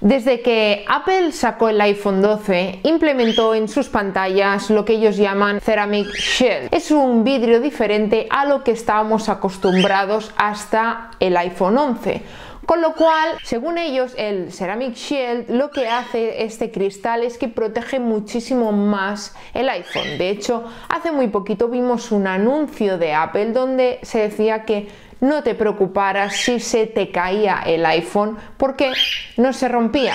Desde que Apple sacó el iPhone 12, implementó en sus pantallas lo que ellos llaman Ceramic Shield. Es un vidrio diferente a lo que estábamos acostumbrados hasta el iPhone 11. Con lo cual, según ellos, el Ceramic Shield lo que hace este cristal es que protege muchísimo más el iPhone. De hecho, hace muy poquito vimos un anuncio de Apple donde se decía que no te preocuparas si se te caía el iPhone porque no se rompía.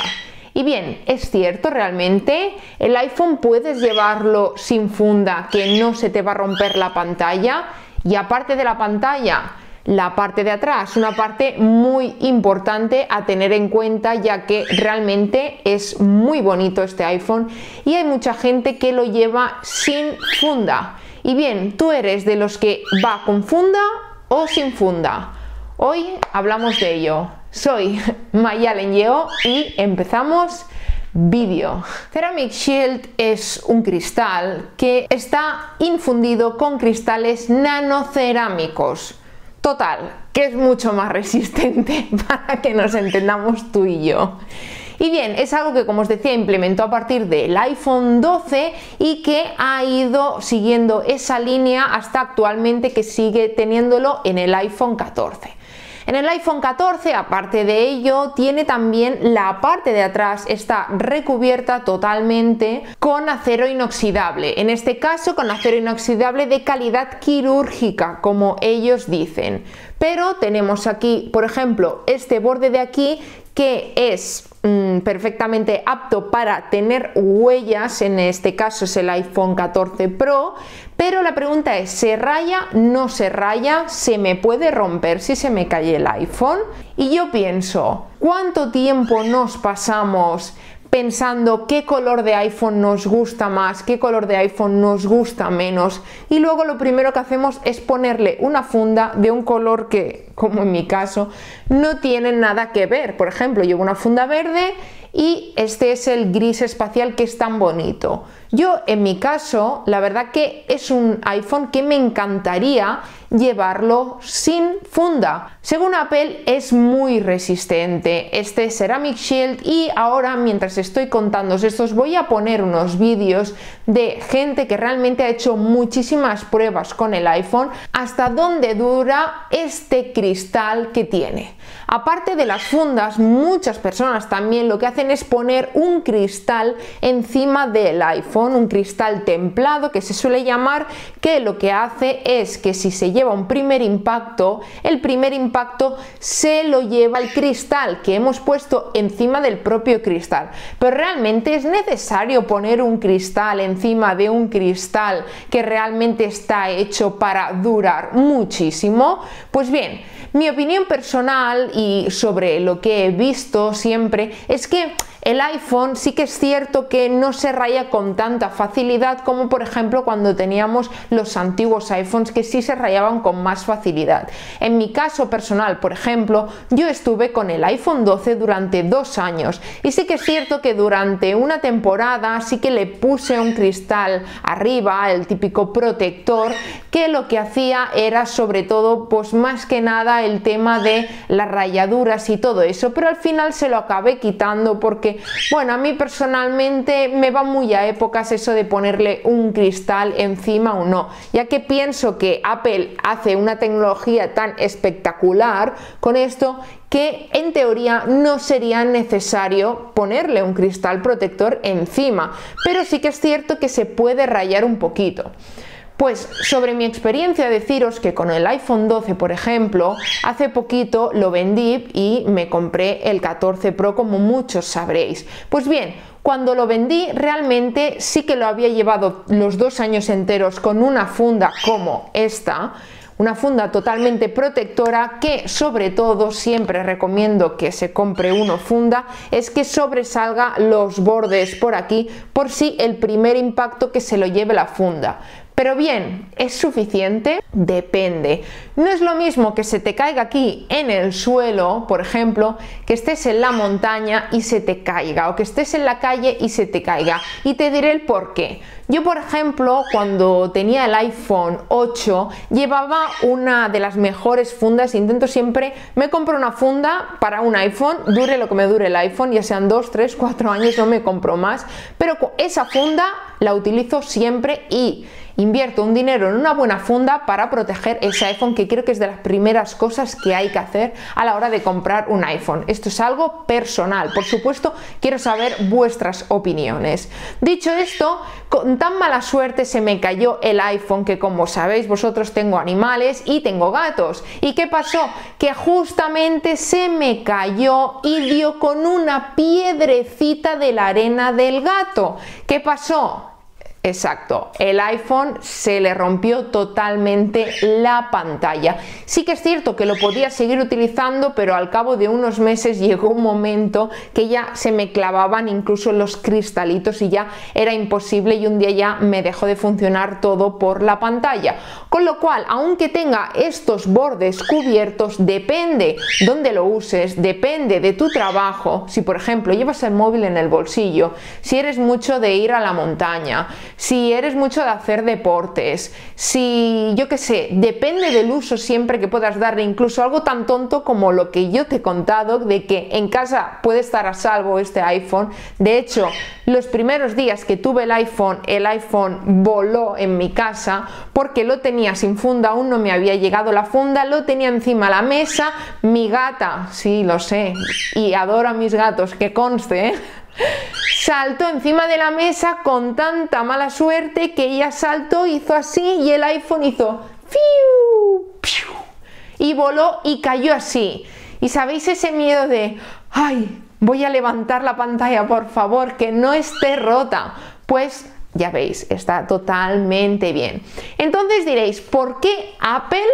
Y bien, es cierto, realmente el iPhone puedes llevarlo sin funda, que no se te va a romper la pantalla, y aparte de la pantalla, la parte de atrás, una parte muy importante a tener en cuenta, ya que realmente es muy bonito este iPhone y hay mucha gente que lo lleva sin funda. Y bien, ¿tú eres de los que va con funda o sin funda? Hoy hablamos de ello. Soy Mayalen Yeo y empezamos vídeo. Ceramic Shield es un cristal que está infundido con cristales nanocerámicos. Total, que es mucho más resistente para que nos entendamos tú y yo. Y bien, es algo que, como os decía, implementó a partir del iPhone 12 y que ha ido siguiendo esa línea hasta actualmente, que sigue teniéndolo en el iPhone 14. En el iPhone 14, aparte de ello, tiene también la parte de atrás, está recubierta totalmente con acero inoxidable. En este caso, con acero inoxidable de calidad quirúrgica, como ellos dicen. Pero tenemos aquí, por ejemplo, este borde de aquí, que es perfectamente apto para tener huellas. En este caso es el iPhone 14 Pro, pero la pregunta es, ¿se raya? ¿No se raya? ¿Se me puede romper si se me cae el iPhone? Y yo pienso, ¿cuánto tiempo nos pasamos pensando qué color de iPhone nos gusta más, qué color de iPhone nos gusta menos, y luego lo primero que hacemos es ponerle una funda de un color que, como en mi caso, no tiene nada que ver? Por ejemplo, llevo una funda verde y este es el gris espacial, que es tan bonito. Yo, en mi caso, la verdad que es un iPhone que me encantaría llevarlo sin funda. Según Apple, es muy resistente este Ceramic Shield, y ahora, mientras estoy contándoos esto, os voy a poner unos vídeos de gente que realmente ha hecho muchísimas pruebas con el iPhone, hasta dónde dura este cristal que tiene. Aparte de las fundas, muchas personas también lo que hacen es poner un cristal encima del iPhone, un cristal templado que se suele llamar, que lo que hace es que si se lleva un primer impacto, el primer impacto se lo lleva el cristal que hemos puesto encima del propio cristal. Pero realmente es necesario poner un cristal encima de un cristal que realmente está hecho para durar muchísimo. Pues bien, mi opinión personal y sobre lo que he visto siempre es que el iPhone sí que es cierto que no se raya con tanta facilidad como, por ejemplo, cuando teníamos los antiguos iPhones, que sí se rayaban con más facilidad. En mi caso personal, por ejemplo, yo estuve con el iPhone 12 durante 2 años y sí que es cierto que durante una temporada sí que le puse un cristal arriba, el típico protector, que lo que hacía era sobre todo, pues más que nada, el tema de las rayaduras y todo eso, pero al final se lo acabé quitando porque, bueno, a mí personalmente me va muy a épocas eso de ponerle un cristal encima o no, ya que pienso que Apple hace una tecnología tan espectacular con esto que en teoría no sería necesario ponerle un cristal protector encima, pero sí que es cierto que se puede rayar un poquito. Pues sobre mi experiencia, deciros que con el iPhone 12, por ejemplo, hace poquito lo vendí y me compré el 14 Pro, como muchos sabréis. Pues bien, cuando lo vendí realmente sí que lo había llevado los 2 años enteros con una funda como esta, una funda totalmente protectora, que sobre todo siempre recomiendo que se compre uno funda, es que sobresalga los bordes por aquí, por si el primer impacto que se lo lleve la funda. Pero bien, ¿es suficiente? Depende. No es lo mismo que se te caiga aquí en el suelo, por ejemplo, que estés en la montaña y se te caiga, o que estés en la calle y se te caiga. Y te diré el por qué. Yo, por ejemplo, cuando tenía el iPhone 8, llevaba una de las mejores fundas. Intento siempre, me compro una funda para un iPhone, dure lo que me dure el iPhone, ya sean 2, 3, 4 años, no me compro más, pero esa funda la utilizo siempre y invierto un dinero en una buena funda para proteger ese iPhone, que creo que es de las primeras cosas que hay que hacer a la hora de comprar un iPhone. Esto es algo personal, por supuesto, quiero saber vuestras opiniones. Dicho esto, con tan mala suerte se me cayó el iPhone, que como sabéis vosotros tengo animales y tengo gatos. ¿Y qué pasó? Que justamente se me cayó y dio con una piedrecita de la arena del gato. ¿Qué pasó? Exacto, el iPhone se le rompió totalmente la pantalla. Sí que es cierto que lo podía seguir utilizando, pero al cabo de unos meses llegó un momento que ya se me clavaban incluso los cristalitos y ya era imposible, y un día ya me dejó de funcionar todo por la pantalla. Con lo cual, aunque tenga estos bordes cubiertos, depende dónde lo uses, depende de tu trabajo. Si por ejemplo llevas el móvil en el bolsillo, si eres mucho de ir a la montaña, si eres mucho de hacer deportes, si yo qué sé, depende del uso siempre que puedas darle, incluso algo tan tonto como lo que yo te he contado, de que en casa puede estar a salvo este iPhone. De hecho, los primeros días que tuve el iPhone voló en mi casa porque lo tenía sin funda, aún no me había llegado la funda, lo tenía encima de la mesa, mi gata, sí lo sé, y adoro a mis gatos, que conste, saltó encima de la mesa con tanta mala suerte que ella saltó, hizo así y el iPhone hizo ¡fiu! ¡Piu! Y voló y cayó así. Y sabéis ese miedo de ¡ay! Voy a levantar la pantalla, por favor, que no esté rota. Pues ya veis, está totalmente bien. Entonces diréis, ¿por qué Apple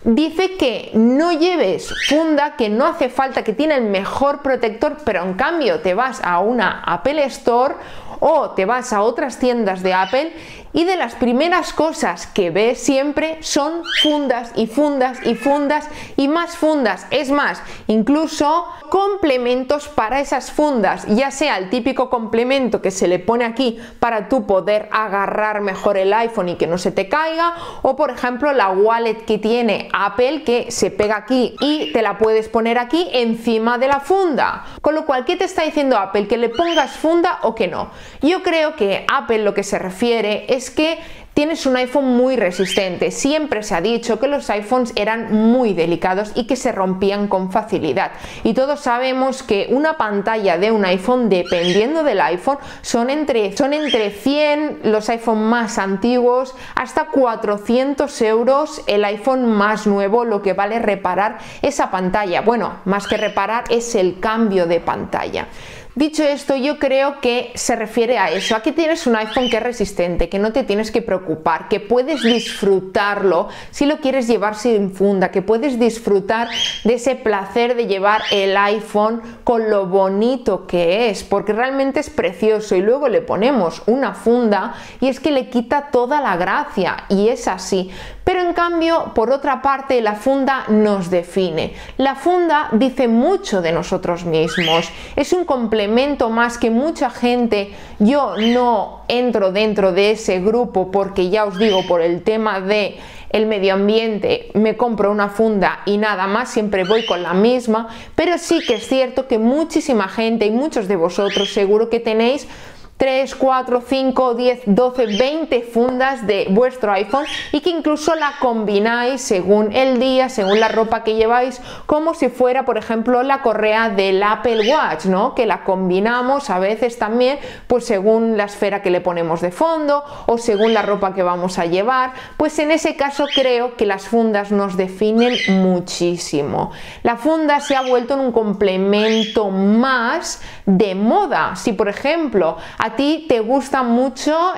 dice que no lleves funda, que no hace falta, que tiene el mejor protector, pero en cambio te vas a una Apple Store o te vas a otras tiendas de Apple y de las primeras cosas que ves siempre son fundas y fundas y fundas y más fundas? Es más, incluso complementos para esas fundas, ya sea el típico complemento que se le pone aquí para tú poder agarrar mejor el iPhone y que no se te caiga, o por ejemplo la wallet que tiene Apple, que se pega aquí y te la puedes poner aquí encima de la funda. Con lo cual, ¿qué te está diciendo Apple? ¿Que le pongas funda o que no? Yo creo que Apple lo que se refiere es que tienes un iPhone muy resistente. Siempre se ha dicho que los iPhones eran muy delicados y que se rompían con facilidad. Y todos sabemos que una pantalla de un iPhone, dependiendo del iPhone, son entre 100, los iPhone más antiguos, hasta 400 euros el iPhone más nuevo, lo que vale reparar esa pantalla. Bueno, más que reparar es el cambio de pantalla. Dicho esto, yo creo que se refiere a eso, a que tienes un iPhone que es resistente, que no te tienes que preocupar, que puedes disfrutarlo si lo quieres llevar sin funda, que puedes disfrutar de ese placer de llevar el iPhone con lo bonito que es, porque realmente es precioso, y luego le ponemos una funda y es que le quita toda la gracia, y es así. Pero en cambio, por otra parte, la funda nos define. La funda dice mucho de nosotros mismos. Es un complemento más que mucha gente, yo no entro dentro de ese grupo porque ya os digo, por el tema de el medio ambiente, me compro una funda y nada más, siempre voy con la misma, pero sí que es cierto que muchísima gente y muchos de vosotros seguro que tenéis 3, 4, 5, 10, 12, 20 fundas de vuestro iPhone y que incluso la combináis según el día, según la ropa que lleváis, como si fuera, por ejemplo, la correa del Apple Watch, ¿no? Que la combinamos a veces también, pues según la esfera que le ponemos de fondo o según la ropa que vamos a llevar. Pues en ese caso creo que las fundas nos definen muchísimo. La funda se ha vuelto en un complemento más de moda. Si, por ejemplo, a ti te gusta mucho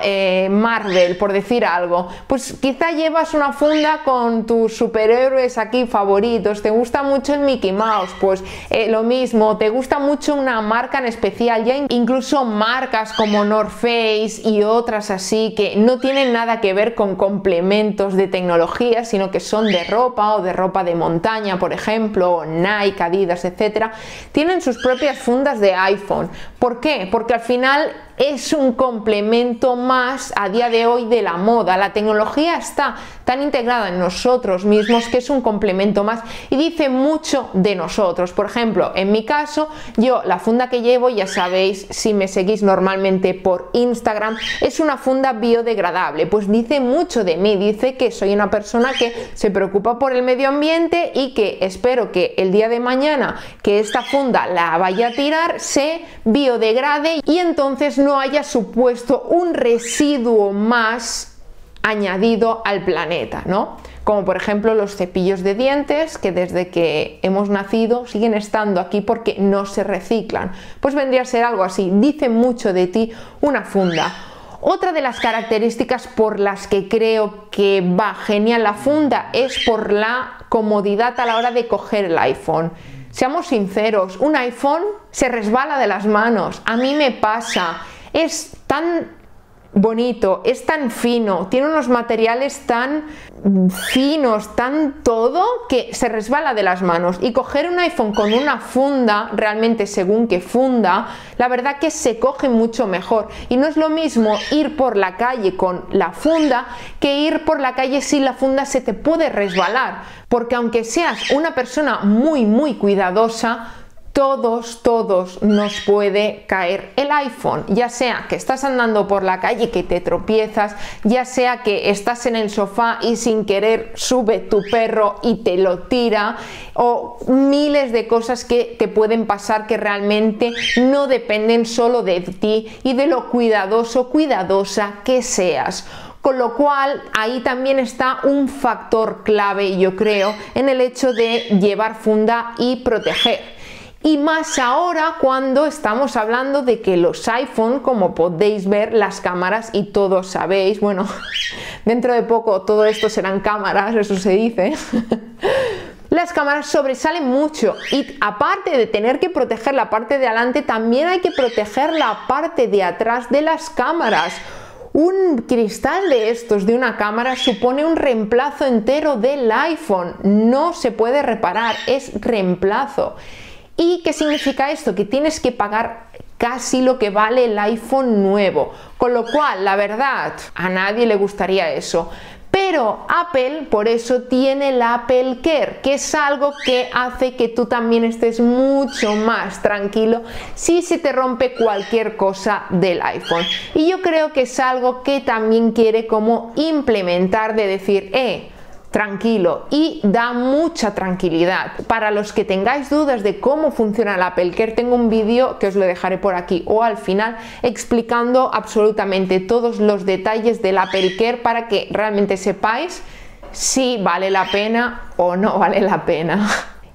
Marvel, por decir algo, pues quizá llevas una funda con tus superhéroes aquí favoritos, te gusta mucho el Mickey Mouse, pues lo mismo, te gusta mucho una marca en especial, ya incluso marcas como North Face y otras así que no tienen nada que ver con complementos de tecnología, sino que son de ropa o de ropa de montaña, por ejemplo, o Nike, Adidas, etcétera, tienen sus propias fundas de iPhone. ¿Por qué? Porque al final es un complemento más a día de hoy de la moda. La tecnología está tan integrada en nosotros mismos que es un complemento más y dice mucho de nosotros. Por ejemplo, en mi caso, yo la funda que llevo, ya sabéis, si me seguís normalmente por Instagram, es una funda biodegradable. Pues dice mucho de mí, dice que soy una persona que se preocupa por el medio ambiente y que espero que el día de mañana que esta funda la vaya a tirar se biodegrade y entonces no haya supuesto un residuo más añadido al planeta, ¿no? Como por ejemplo los cepillos de dientes que desde que hemos nacido siguen estando aquí porque no se reciclan. Pues vendría a ser algo así, dice mucho de ti una funda. Otra de las características por las que creo que va genial la funda es por la comodidad a la hora de coger el iPhone. Seamos sinceros, un iPhone se resbala de las manos, a mí me pasa, es tan bonito, es tan fino, tiene unos materiales tan finos, tan todo, que se resbala de las manos. Y coger un iPhone con una funda, realmente según qué funda, la verdad que se coge mucho mejor. Y no es lo mismo ir por la calle con la funda que ir por la calle sin la funda, se te puede resbalar. Porque aunque seas una persona muy cuidadosa, todos nos puede caer el iPhone, ya sea que estás andando por la calle que te tropiezas, ya sea que estás en el sofá y sin querer sube tu perro y te lo tira, o miles de cosas que te pueden pasar que realmente no dependen solo de ti y de lo cuidadosa que seas. Con lo cual ahí también está un factor clave, yo creo, en el hecho de llevar funda y proteger. Y más ahora cuando estamos hablando de que los iPhone, como podéis ver, las cámaras, y todos sabéis, bueno, dentro de poco todo esto serán cámaras, eso se dice, las cámaras sobresalen mucho y aparte de tener que proteger la parte de adelante, también hay que proteger la parte de atrás de las cámaras. Un cristal de estos de una cámara supone un reemplazo entero del iPhone, no se puede reparar, es reemplazo. ¿Y qué significa esto? Que tienes que pagar casi lo que vale el iPhone nuevo, con lo cual, la verdad, a nadie le gustaría eso. Pero Apple por eso tiene el Apple Care, que es algo que hace que tú también estés mucho más tranquilo si se te rompe cualquier cosa del iPhone. Y yo creo que es algo que también quiere como implementar, de decir, tranquilo, y da mucha tranquilidad. Para los que tengáis dudas de cómo funciona el Apple Care, tengo un vídeo que os lo dejaré por aquí o al final explicando absolutamente todos los detalles del Apple Care para que realmente sepáis si vale la pena o no vale la pena.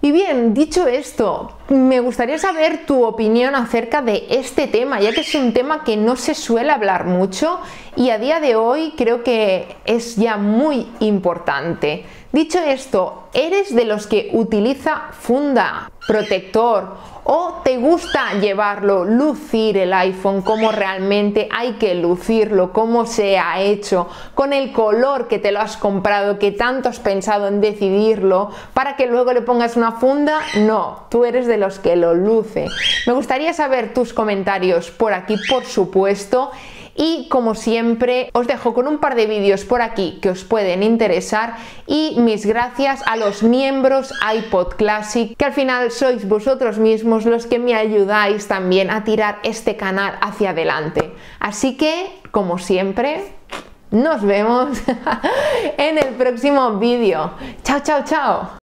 Y bien, dicho esto, me gustaría saber tu opinión acerca de este tema, ya que es un tema que no se suele hablar mucho y a día de hoy creo que es ya muy importante. Dicho esto, ¿eres de los que utiliza funda, protector o te gusta llevarlo, lucir el iPhone como realmente hay que lucirlo, como se ha hecho, con el color que te lo has comprado, que tanto has pensado en decidirlo, para que luego le pongas una funda? No, tú eres de los que lo luce. Me gustaría saber tus comentarios por aquí, por supuesto. Y como siempre os dejo con un par de vídeos por aquí que os pueden interesar, y mis gracias a los miembros iPod Classic, que al final sois vosotros mismos los que me ayudáis también a tirar este canal hacia adelante. Así que, como siempre, nos vemos en el próximo vídeo. Chao, chao, chao.